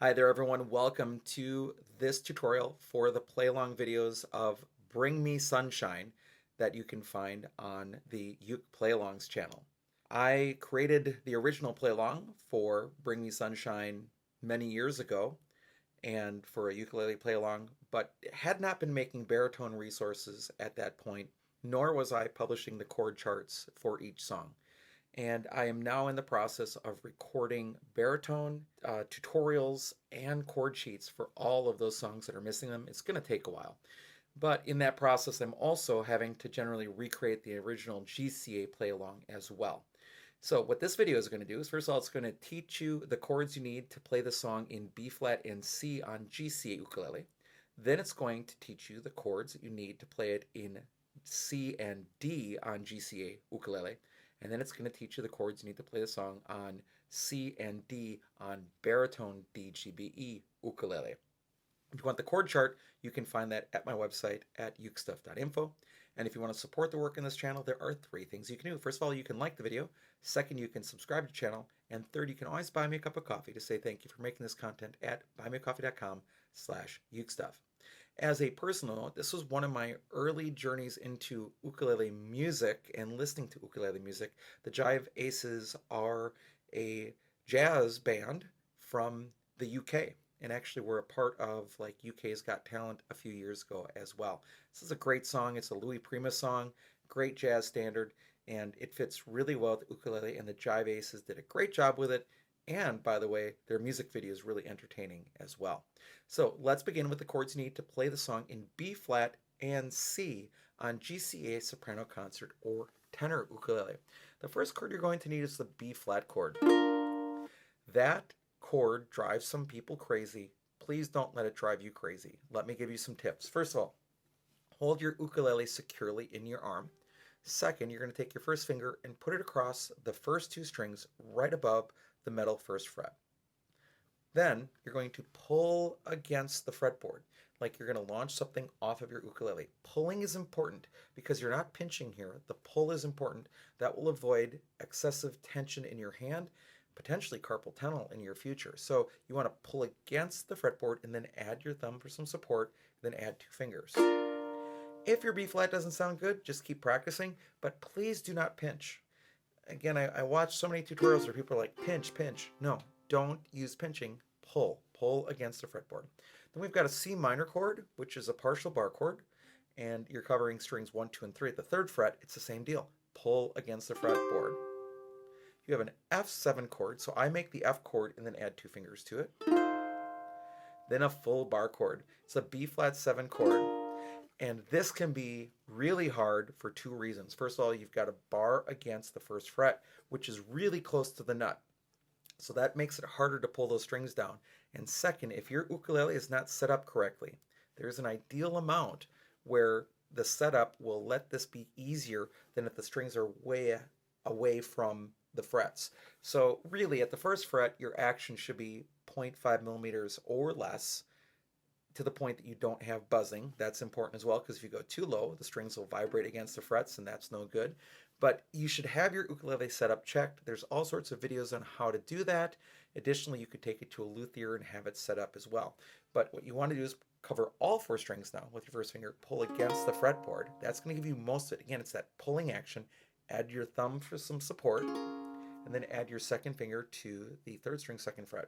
Hi there everyone, welcome to this tutorial for the play along videos of Bring Me Sunshine that you can find on the UkePlayAlongs channel. I created the original play along for Bring Me Sunshine many years ago and for a ukulele play along, but had not been making baritone resources at that point, nor was I publishing the chord charts for each song. And I am now in the process of recording baritone tutorials and chord sheets for all of those songs that are missing them. It's going to take a while. But in that process, I'm also having to generally recreate the original GCEA play along as well. So what this video is going to do is, first of all, it's going to teach you the chords you need to play the song in B flat and C on GCEA ukulele. Then it's going to teach you the chords that you need to play it in C and D on GCEA ukulele. And then it's going to teach you the chords you need to play the song on C and D on baritone DGBE ukulele. If you want the chord chart, you can find that at my website at UkeStuff.info. And if you want to support the work in this channel, there are three things you can do. First of all, you can like the video. Second, you can subscribe to the channel. And third, you can always buy me a cup of coffee to say thank you for making this content at buymeacoffee.com/UkeStuff. As a personal note, this was one of my early journeys into ukulele music and listening to ukulele music. The Jive Aces are a jazz band from the UK and actually were a part of like UK's Got Talent a few years ago as well. This is a great song. It's a Louis Prima song, great jazz standard, and it fits really well with ukulele, and the Jive Aces did a great job with it. And by the way, their music video is really entertaining as well. So let's begin with the chords you need to play the song in B flat and C on GCEA soprano concert or tenor ukulele. The first chord you're going to need is the B flat chord. That chord drives some people crazy. Please don't let it drive you crazy. Let me give you some tips. First of all, hold your ukulele securely in your arm. Second, you're going to take your first finger and put it across the first two strings right above the metal first fret. Then you're going to pull against the fretboard like you're going to launch something off of your ukulele. Pulling is important because you're not pinching here. The pull is important. That will avoid excessive tension in your hand, potentially carpal tunnel in your future. So you want to pull against the fretboard and then add your thumb for some support, then add two fingers. If your B flat doesn't sound good, just keep practicing, but please do not pinch. Again, I watch so many tutorials where people are like, pinch, pinch. No, don't use pinching. Pull against the fretboard. Then we've got a C minor chord, which is a partial bar chord, and you're covering strings 1, 2, and 3. At the third fret, it's the same deal. Pull against the fretboard. You have an F7 chord, so I make the F chord and then add two fingers to it. Then a full bar chord. It's a B flat 7 chord. And this can be really hard for two reasons. First of all, you've got a bar against the first fret, which is really close to the nut. So that makes it harder to pull those strings down. And second, if your ukulele is not set up correctly, there's an ideal amount where the setup will let this be easier than if the strings are way away from the frets. So really, at the first fret, your action should be 0.5 millimeters or less, to the point that you don't have buzzing. That's important as well, because if you go too low, the strings will vibrate against the frets, and that's no good. But you should have your ukulele setup checked. There's all sorts of videos on how to do that. Additionally, you could take it to a luthier and have it set up as well. But what you want to do is cover all four strings now with your first finger, pull against the fretboard. That's going to give you most of it. Again, it's that pulling action. Add your thumb for some support, and then add your second finger to the third string, second fret.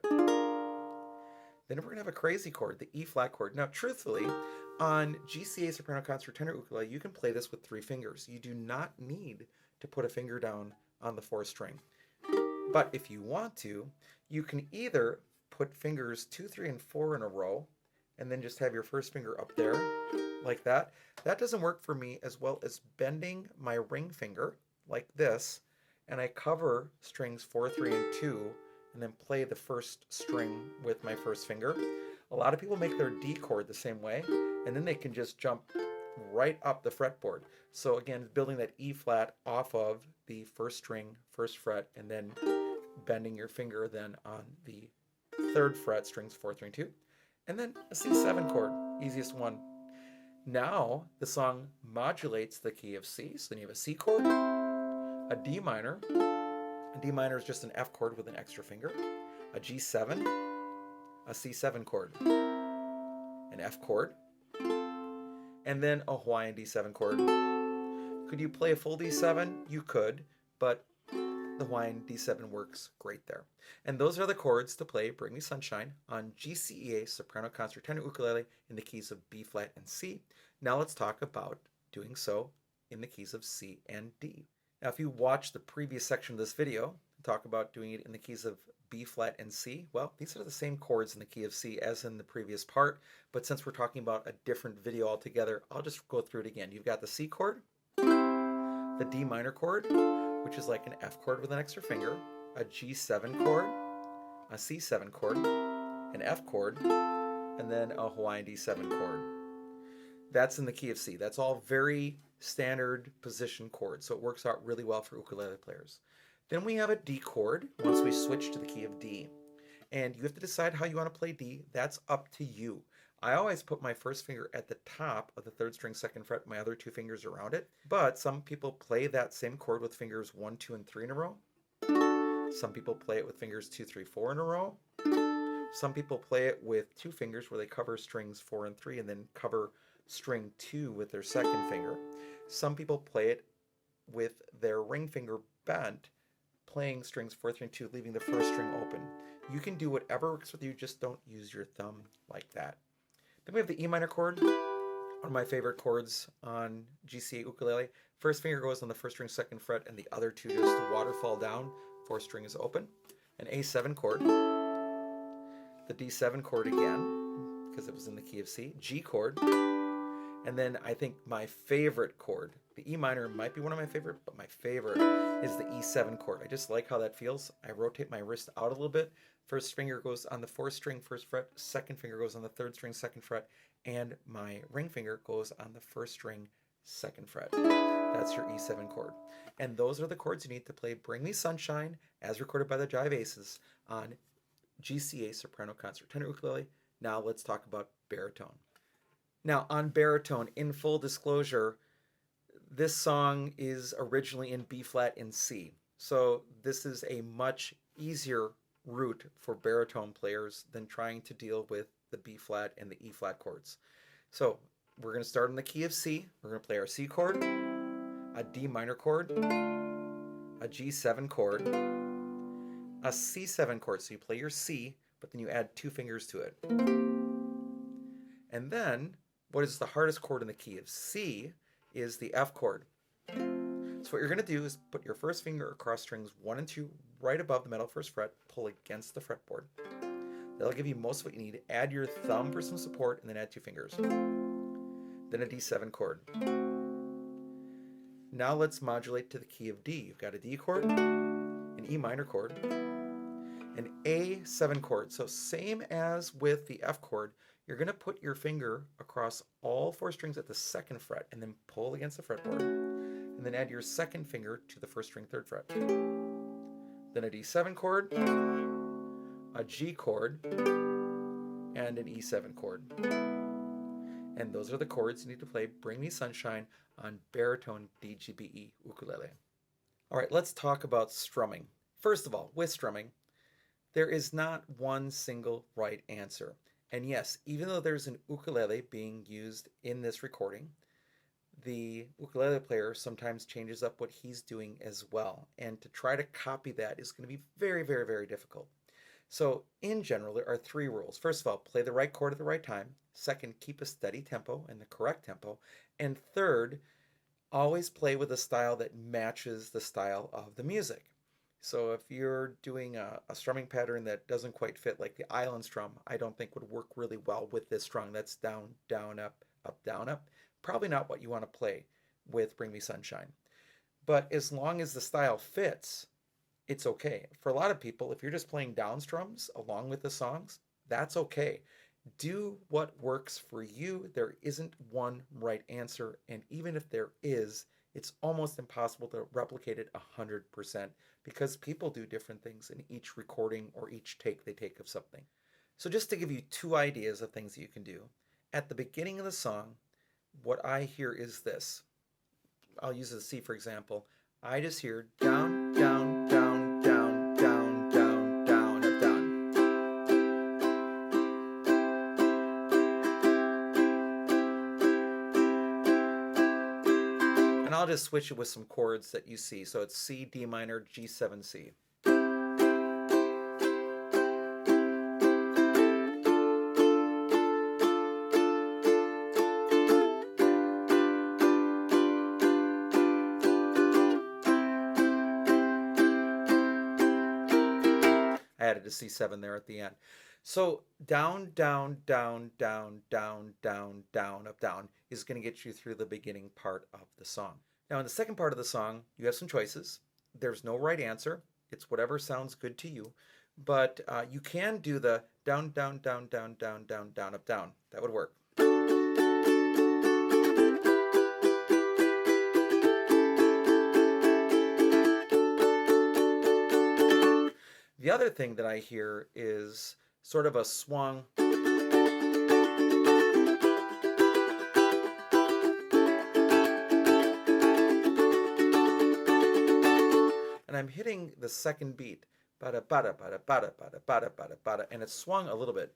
Then we're going to have a crazy chord, the E flat chord. Now, truthfully, on GCEA soprano concert tenor ukulele, you can play this with three fingers. You do not need to put a finger down on the fourth string. But if you want to, you can either put fingers 2, 3, and 4 in a row, and then just have your first finger up there, like that. That doesn't work for me, as well as bending my ring finger, like this, and I cover strings 4, 3, and 2, and then play the first string with my first finger. A lot of people make their D chord the same way, and then they can just jump right up the fretboard. So again, building that E flat off of the first string, first fret, and then bending your finger then on the third fret, strings 4, 3, and 2. And then a C7 chord, easiest one. Now the song modulates the key of C. So then you have a C chord, a D minor. A D minor is just an F chord with an extra finger, a G7, a C7 chord, an F chord, and then a Hawaiian D7 chord. Could you play a full D7? You could, but the Hawaiian D7 works great there. And those are the chords to play Bring Me Sunshine on GCEA soprano concert tenor ukulele in the keys of B flat and C. Now let's talk about doing so in the keys of C and D. Now if you watch the previous section of this video, talk about doing it in the keys of B flat and C, well, these are the same chords in the key of C as in the previous part, but since we're talking about a different video altogether, I'll just go through it again. You've got the C chord, the D minor chord, which is like an F chord with an extra finger, a G7 chord, a C7 chord, an F chord, and then a Hawaiian D7 chord. That's in the key of C. That's all very standard position chords, so it works out really well for ukulele players. Then we have a D chord once we switch to the key of D. And you have to decide how you want to play D. That's up to you. I always put my first finger at the top of the third string second fret, my other two fingers around it. But some people play that same chord with fingers 1, 2, and 3 in a row. Some people play it with fingers 2, 3, 4 in a row. Some people play it with two fingers where they cover strings 4 and 3 and then cover string 2 with their second finger. Some people play it with their ring finger bent, playing strings 4, 3, and 2, leaving the first string open. You can do whatever works with you, just don't use your thumb like that. Then we have the E minor chord, one of my favorite chords on GCEA ukulele. First finger goes on the first string second fret and the other two just waterfall down, fourth string is open. An A7 chord, the D7 chord again, because it was in the key of C, G chord, and then I think my favorite chord, the E minor might be one of my favorite, but my favorite is the E7 chord. I just like how that feels. I rotate my wrist out a little bit. First finger goes on the fourth string, first fret. Second finger goes on the third string, second fret. And my ring finger goes on the first string, second fret. That's your E7 chord. And those are the chords you need to play Bring Me Sunshine, as recorded by the Jive Aces, on GCEA soprano concert tenor ukulele. Now let's talk about baritone. Now on baritone, in full disclosure, this song is originally in B flat and C. So this is a much easier route for baritone players than trying to deal with the B flat and the E flat chords. So we're going to start in the key of C. We're going to play our C chord, a D minor chord, a G7 chord, a C7 chord. So you play your C, but then you add two fingers to it. And then what is the hardest chord in the key of C is the F chord. So what you're going to do is put your first finger across strings 1 and 2 right above the middle first fret, pull against the fretboard. That'll give you most of what you need. Add your thumb for some support and then add two fingers. Then a D7 chord. Now let's modulate to the key of D. You've got a D chord, an E minor chord, an A7 chord. So same as with the F chord, you're going to put your finger across all four strings at the second fret and then pull against the fretboard. And then add your second finger to the first string third fret. Then a D7 chord, a G chord, and an E7 chord. And those are the chords you need to play Bring Me Sunshine on baritone DGBE ukulele. All right, let's talk about strumming. First of all, with strumming, there is not one single right answer. And yes, even though there's an ukulele being used in this recording, the ukulele player sometimes changes up what he's doing as well. And to try to copy that is going to be very, very, very difficult. So in general, there are three rules. First of all, play the right chord at the right time. Second, keep a steady tempo and the correct tempo. And third, always play with a style that matches the style of the music. So if you're doing a strumming pattern that doesn't quite fit, like the island strum, I don't think would work really well with this strung. That's down, down, up, up, down, up. Probably not what you want to play with Bring Me Sunshine. But as long as the style fits, it's okay. For a lot of people, if you're just playing down strums along with the songs, that's okay. Do what works for you. There isn't one right answer. And even if there is, it's almost impossible to replicate it 100% because people do different things in each recording or each take they take of something. So just to give you two ideas of things that you can do. At the beginning of the song, what I hear is this. I'll use the C for example. I just hear down, down, down, down, down, down, down, up, down. I'll just switch it with some chords that you see. So it's C, D minor, G7, C. I added a C7 there at the end. So down, down, down, down, down, down, down, up, down is going to get you through the beginning part of the song. Now in the second part of the song, you have some choices. There's no right answer. It's whatever sounds good to you. But you can do the down, down, down, down, down, down, down, up, down. That would work. The other thing that I hear is sort of a swung. And I'm hitting the second beat. Bada bada bada bada bada bada bada bada, and it's swung a little bit.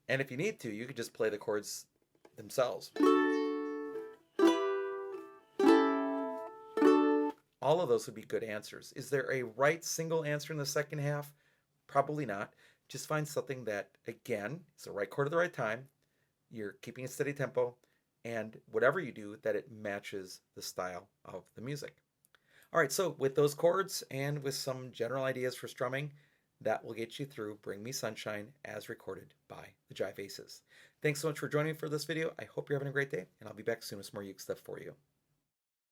And if you need to, you could just play the chords themselves. All of those would be good answers. Is there a right single answer in the second half? Probably not. Just find something that, again, is the right chord at the right time, you're keeping a steady tempo, and whatever you do, that it matches the style of the music. All right, so with those chords and with some general ideas for strumming, that will get you through Bring Me Sunshine as recorded by the Jive Aces. Thanks so much for joining me for this video. I hope you're having a great day, and I'll be back soon with some more Uke stuff for you.